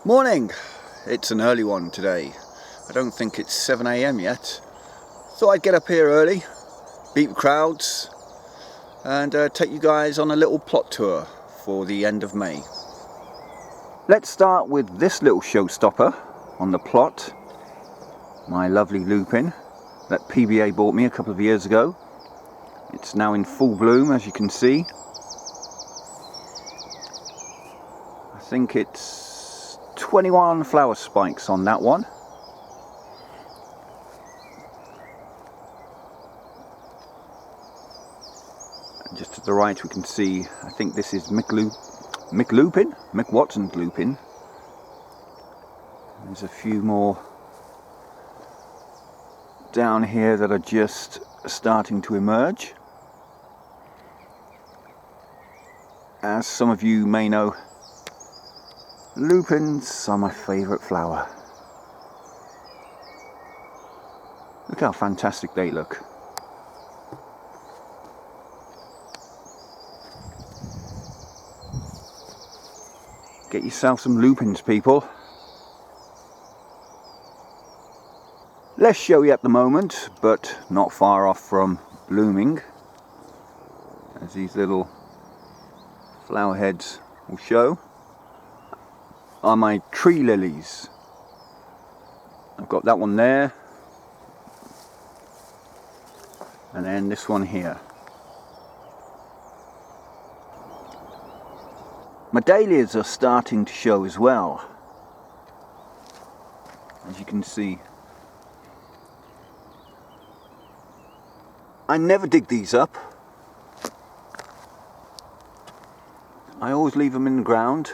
Morning! It's an early one today. I don't think it's 7 AM yet. Thought I'd get up here early, beat the crowds, and take you guys on a little plot tour for the end of May. Let's start with this little showstopper on the plot. My lovely Lupin that PBA bought me a couple of years ago. It's now in full bloom, as you can see. I think it's 21 flower spikes on that one. And just to the right we can see, I think this is Mick Watson's Lupin. There's a few more down here that are just starting to emerge. As some of you may know, lupins are my favourite flower. Look how fantastic they look. Get yourself some lupins, people. Less showy at the moment, but not far off from blooming, as these little flower heads will show, are my tree lilies. I've got that one there, and then this one here. Medallions are starting to show as well, as you can see. I never dig these up. I always leave them in the ground,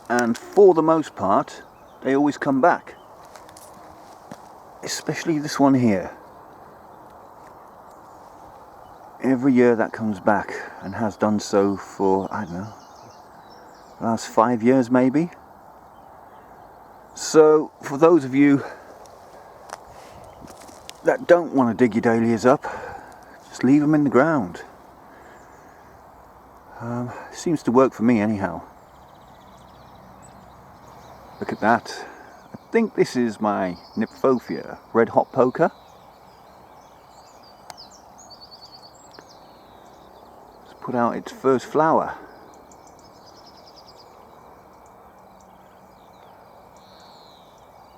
and for the most part they always come back, especially this one here. Every year that comes back, and has done so for, I don't know, last 5 years maybe. So for those of you that don't want to dig your dahlias up, just leave them in the ground. Seems to work for me anyhow. Look at that. I think this is my Redhot Poker. It's put out its first flower.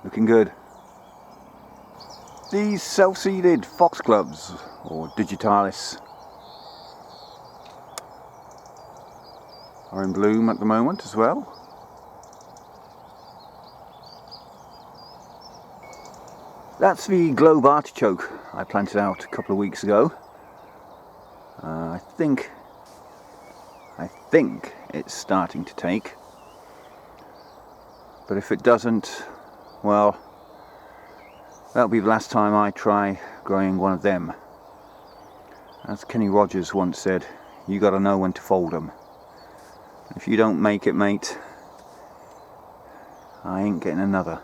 Looking good. These self-seeded foxgloves, or digitalis, are in bloom at the moment as well. That's the globe artichoke I planted out a couple of weeks ago. I think it's starting to take, but if it doesn't, well, that'll be the last time I try growing one of them. As Kenny Rogers once said, you gotta know when to fold them. If you don't make it, mate, I ain't getting another.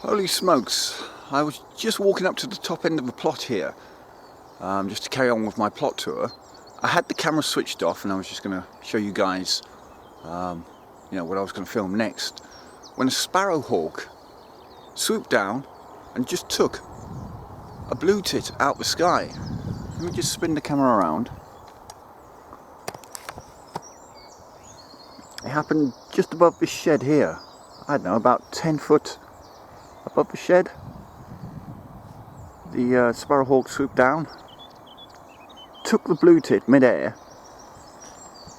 Holy smokes, I was just walking up to the top end of the plot here, just to carry on with my plot tour. I had the camera switched off and I was just going to show you guys what I was going to film next, when a sparrow hawk swooped down and just took a blue tit out the sky. Let me just spin the camera around. It happened just above this shed here. I don't know, about 10 foot above the shed. The sparrow hawk swooped down, took the blue tit mid-air,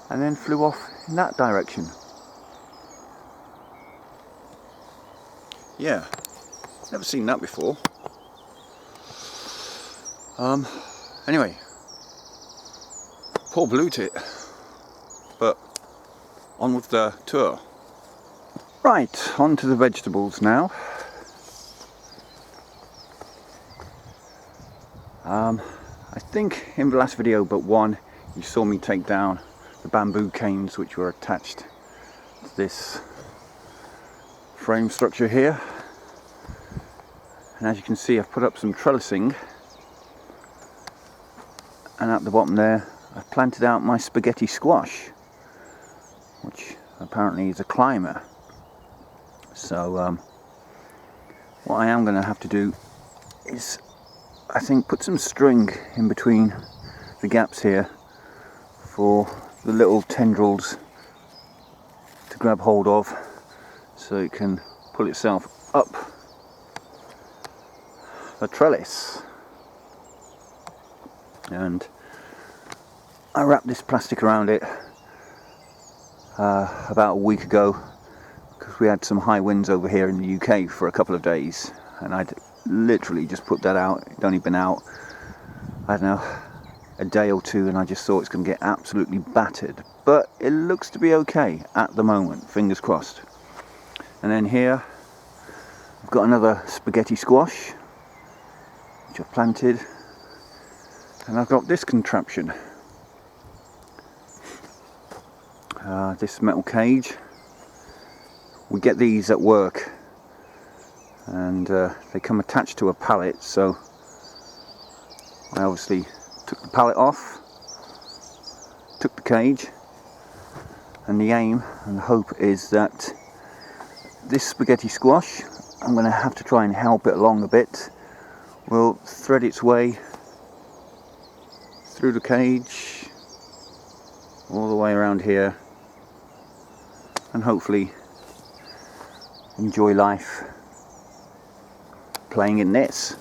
and then flew off in that direction. Yeah, never seen that before. Anyway, poor blue tit, but on with the tour. Right, on to the vegetables now. I think in the last video but one you saw me take down the bamboo canes which were attached to this frame structure here. And as you can see, I've put up some trellising, and at the bottom there I've planted out my spaghetti squash, which apparently is a climber. So what I am going to have to do is, I think, put some string in between the gaps here for the little tendrils to grab hold of, so it can pull itself up the trellis. And I wrapped this plastic around it about a week ago, because we had some high winds over here in the UK for a couple of days, and I'd literally just put that out. It'd only been out, I don't know, a day or two, and I just thought it's going to get absolutely battered, but it looks to be okay at the moment, fingers crossed. And then here I've got another spaghetti squash which I've planted, and I've got this contraption, this metal cage. We get these at work, and they come attached to a pallet, so I obviously took the pallet off, took the cage, and the aim and the hope is that this spaghetti squash, I'm going to have to try and help it along a bit, will thread its way through the cage all the way around here, and hopefully enjoy life playing in this.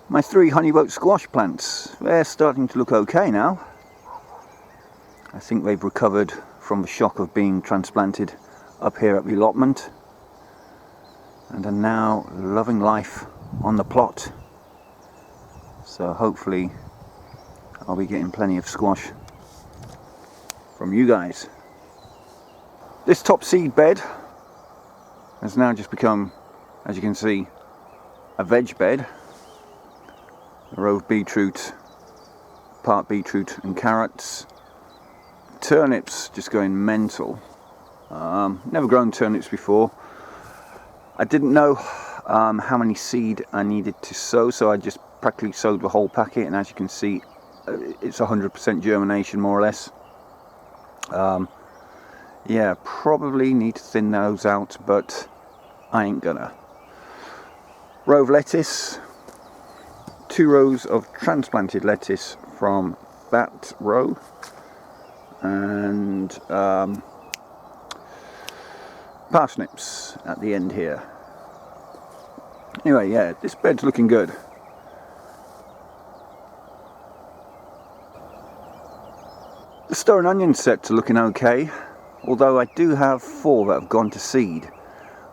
My 3 honeyboat squash plants, they're starting to look okay now. I think they've recovered from the shock of being transplanted up here at the allotment, and are now loving life on the plot. So hopefully I'll be getting plenty of squash from you guys. This top seed bed has now just become, as you can see, a veg bed. A row of beetroot, part beetroot and carrots. Turnips just going mental. Never grown turnips before. I didn't know how many seed I needed to sow, so I just practically sowed the whole packet, and as you can see, it's 100% germination more or less. Yeah, probably need to thin those out, but I ain't gonna. Row of lettuce, 2 rows of transplanted lettuce from that row, and parsnips at the end here. Anyway, yeah, this bed's looking good. The star and onion sets are looking okay, although I do have 4 that have gone to seed.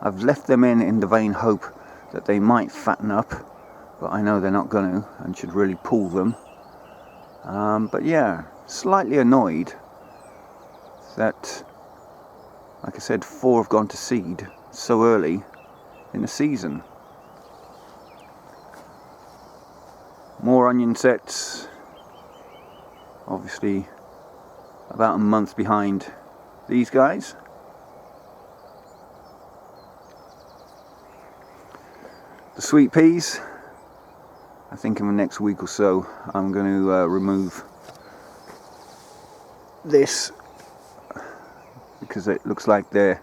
I've left them in the vain hope that they might fatten up, but I know they're not going to, and should really pull them. But yeah, slightly annoyed that, like I said, 4 have gone to seed so early in the season. More onion sets, obviously about a month behind these guys. The sweet peas, I think in the next week or so I'm going to remove this, because it looks like they're,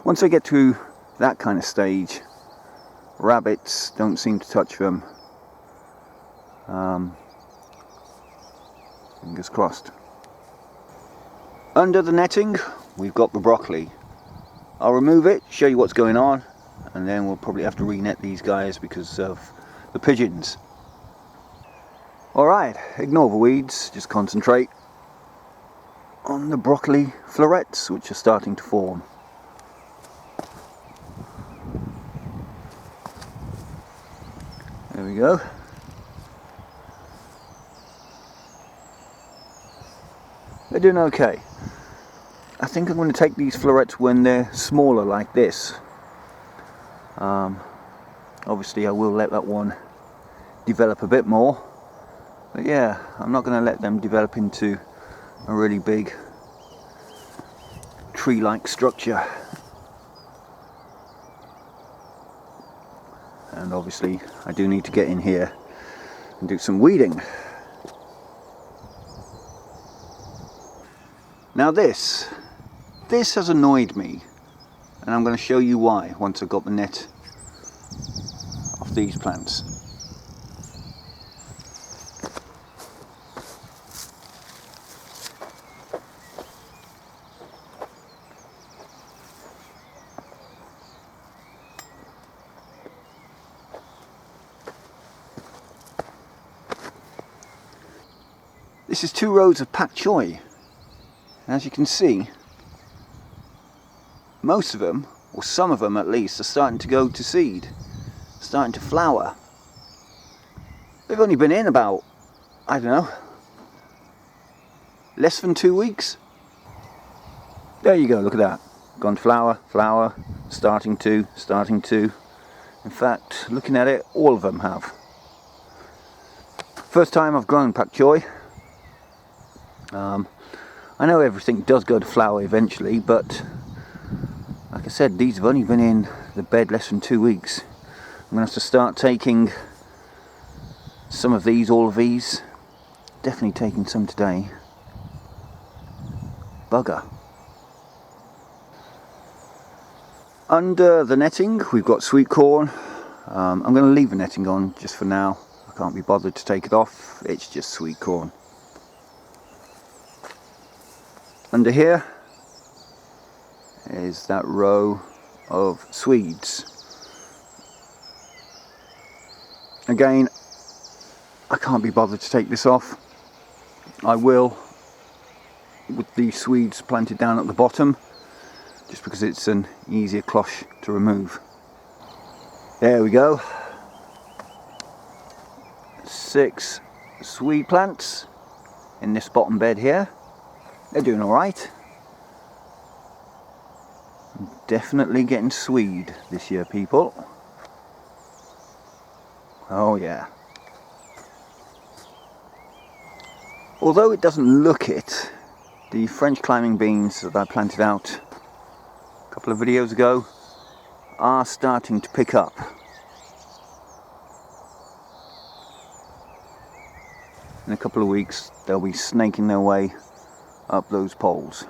once they get to that kind of stage, rabbits don't seem to touch them. Fingers crossed. Under the netting we've got the broccoli. I'll remove it, show you what's going on, and then we'll probably have to re-net these guys because of the pigeons. Alright, ignore the weeds, just concentrate on the broccoli florets, which are starting to form. There we go. They're doing okay. I think I'm going to take these florets when they're smaller like this. Obviously I will let that one develop a bit more, but yeah, I'm not going to let them develop into a really big tree-like structure. and obviously I do need to get in here and do some weeding. Now this has annoyed me, and I'm going to show you why once I've got the net off these plants. This is 2 rows of Popjoy. As you can see, most of them, or some of them at least, are starting to go to seed, starting to flower. They've only been in about, I don't know, less than 2 weeks. There you go, look at that. Gone to flower, flower, starting to. In fact, looking at it, all of them have. First time I've grown Popjoy. I know everything does go to flower eventually, but like I said, these have only been in the bed less than 2 weeks. I'm going to have to start taking some of these, all of these. Definitely taking some today. Bugger. Under the netting we've got sweet corn. I'm going to leave the netting on just for now. I can't be bothered to take it off. It's just sweet corn. Under here is that row of Swedes. Again, I can't be bothered to take this off. I will with the Swedes planted down at the bottom, just because it's an easier cloche to remove. There we go. 6 Swede plants in this bottom bed here. They're doing alright. Definitely getting Swede this year, people. Oh yeah. Although it doesn't look it, the French climbing beans that I planted out a couple of videos ago are starting to pick up. In a couple of weeks they'll be snaking their way up those poles,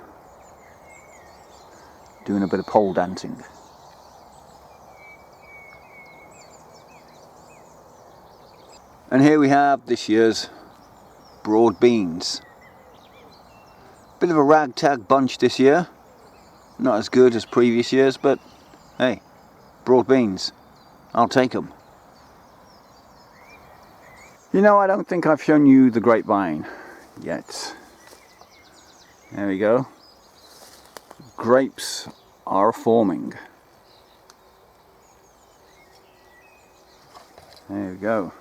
doing a bit of pole dancing. And here we have this year's broad beans. Bit of a ragtag bunch this year, not as good as previous years, but hey, broad beans, I'll take them. You know, I don't think I've shown you the grapevine yet. There we go. Grapes are forming. There we go.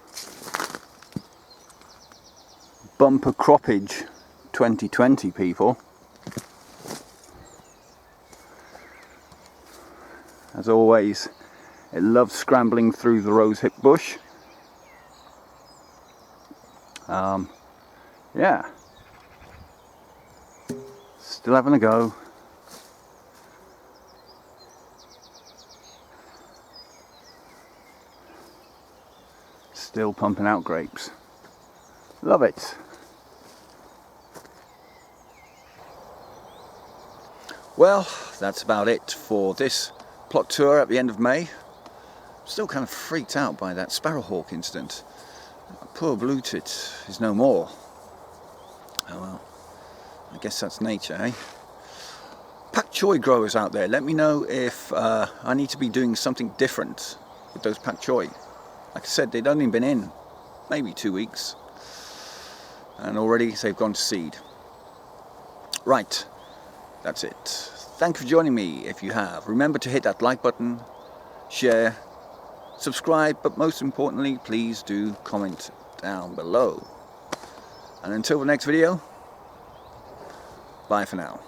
Bumper croppage 2020, people. As always, it loves scrambling through the rosehip bush. Yeah. Still having a go. Still pumping out grapes. Love it. Well, that's about it for this plot tour at the end of May. Still kind of freaked out by that sparrowhawk incident. Poor blue tit is no more. Oh well, I guess that's nature, eh? Popjoy growers out there, let me know if I need to be doing something different with those Popjoy. Like I said, they'd only been in maybe 2 weeks, and already they've gone to seed. Right, that's it. Thank you for joining me. If you have, remember to hit that like button, share, subscribe, but most importantly, please do comment down below. And until the next video, bye for now.